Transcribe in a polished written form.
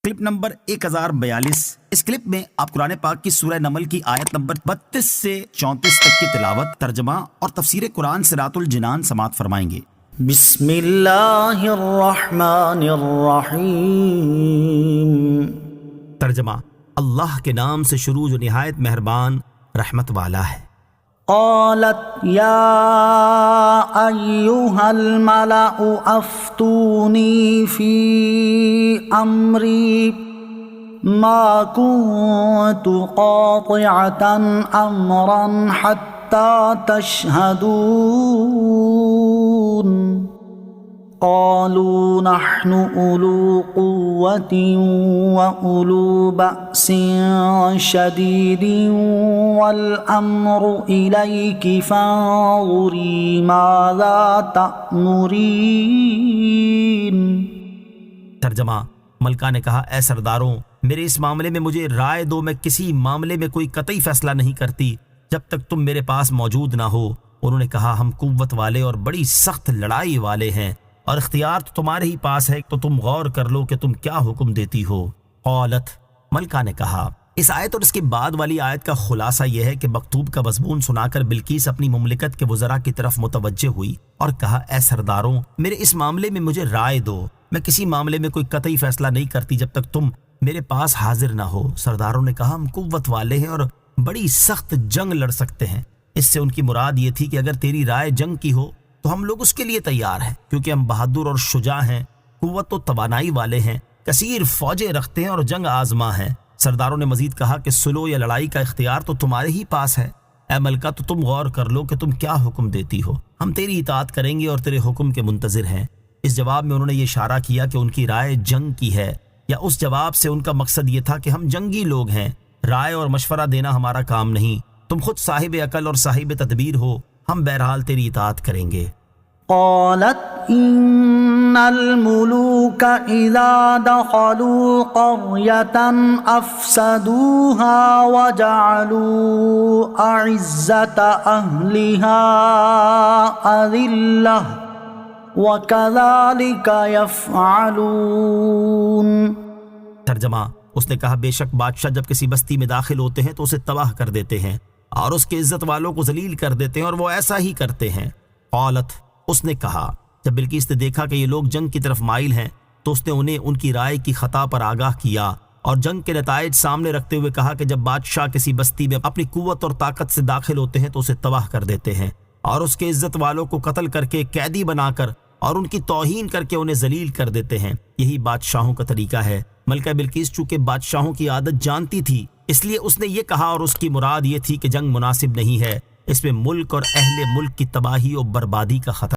Clip number 1042। इस clip में आप कुरान पाक की सूरह नमल की आयत नंबर 32 से 34 तक की तिलावत, तर्जमा और तफसीर कुरान सिरातुल जिनान समाअत फरमाएंगे। बिस्मिल्लाहिर्रहमानिर्रहीम। तर्जमा, अल्लाह के नाम से शुरू जो निहायत मेहरबान रहमत वाला है। قالت يا أيها الملأ أفتوني في أمري ما كنت قاطعة أمرا حتى تشهدون قالوا نحن أولو قوة وأولو بأس شديد والأمر إليك فانظري ماذا تأمرين۔ तर्जमा, मलका ने कहा, ऐ सरदारों, मेरे इस मामले में मुझे राय दो। मैं किसी मामले में कोई कतई फैसला नहीं करती जब तक तुम मेरे पास मौजूद ना हो। उन्होंने कहा, हम कुव्वत वाले और बड़ी सख्त लड़ाई वाले हैं और इख्तियार तो तुम्हारे ही पास है, तो तुम गौर कर लो कि तुम क्या हुक्म देती हो। औलत, मलका ने कहा। इस आयत और इसके बाद वाली आयत का खुलासा यह है कि मकतूब का मज़मून सुनाकर बिल्कीस अपनी मुमलिकत के वज़रा की तरफ मुतवज्जे हुई और कहा, ऐ सरदारों, मेरे इस मामले में मुझे राय दो। मैं किसी मामले में कोई कतई फैसला नहीं करती जब तक तुम मेरे पास हाजिर ना हो। सरदारों ने कहा, हम कुव्वत वाले हैं और बड़ी सख्त जंग लड़ सकते हैं। इससे उनकी मुराद ये थी कि अगर तेरी राय जंग की हो तो हम लोग उसके लिए तैयार हैं, क्योंकि हम बहादुर और शुजा हैं, कुव्वत तो तवानाई वाले हैं, कसीर फौजें रखते हैं और जंग आजमा हैं। सरदारों ने मजीद कहा कि सुलो या लड़ाई का इख्तियार तो तुम्हारे ही पास है। ऐ मलका, तो तुम गौर कर लो कि तुम क्या हुक्म देती हो। हम तेरी इताअत करेंगे और तेरे हुक्म के मुंतजिर हैं। इस जवाब में उन्होंने ये इशारा किया कि उनकी राय जंग की है, या उस जवाब से उनका मकसद ये था कि हम जंगी लोग हैं, राय और मशवरा देना हमारा काम नहीं, तुम खुद साहिब अकल और साहिब तदबीर हो, हम बहरहाल तेरी इताअत करेंगे। قالت إن الملوك إذا دخلوا قرية أفسدوها وجعلوا أعزة أهلها أذلة وكذلك يفعلون۔ तर्जमा, उसने कहा, बेशक बादशाह जब किसी बस्ती में दाखिल होते हैं तो उसे तबाह कर देते हैं और उसके इज्जत वालों को जलील कर देते हैं, और वो ऐसा ही करते हैं। औलत, उसने कहा, जब बिल्कीस ने देखा कि ये लोग जंग की तरफ माइल हैं तो उसने उन्हें उनकी राय की खता पर आगाह किया और जंग के नताइज सामने रखते हुए कहा कि जब बादशाह किसी बस्ती में अपनी कुव्वत और ताकत से दाखिल होते हैं तो उसे तबाह कर देते हैं और उसके इज्जत वालों को कत्ल करके कैदी बनाकर और उनकी तौहीन करके उन्हें जलील कर देते हैं। यही बादशाहों का तरीका है। मलका बिल्कीस चूंकि बादशाहों की आदत जानती थी, इसलिए उसने ये कहा, और उसकी मुराद ये थी कि जंग मुनासिब नहीं है, इसमें मुल्क और अहले मुल्क की तबाही और बर्बादी का खतरा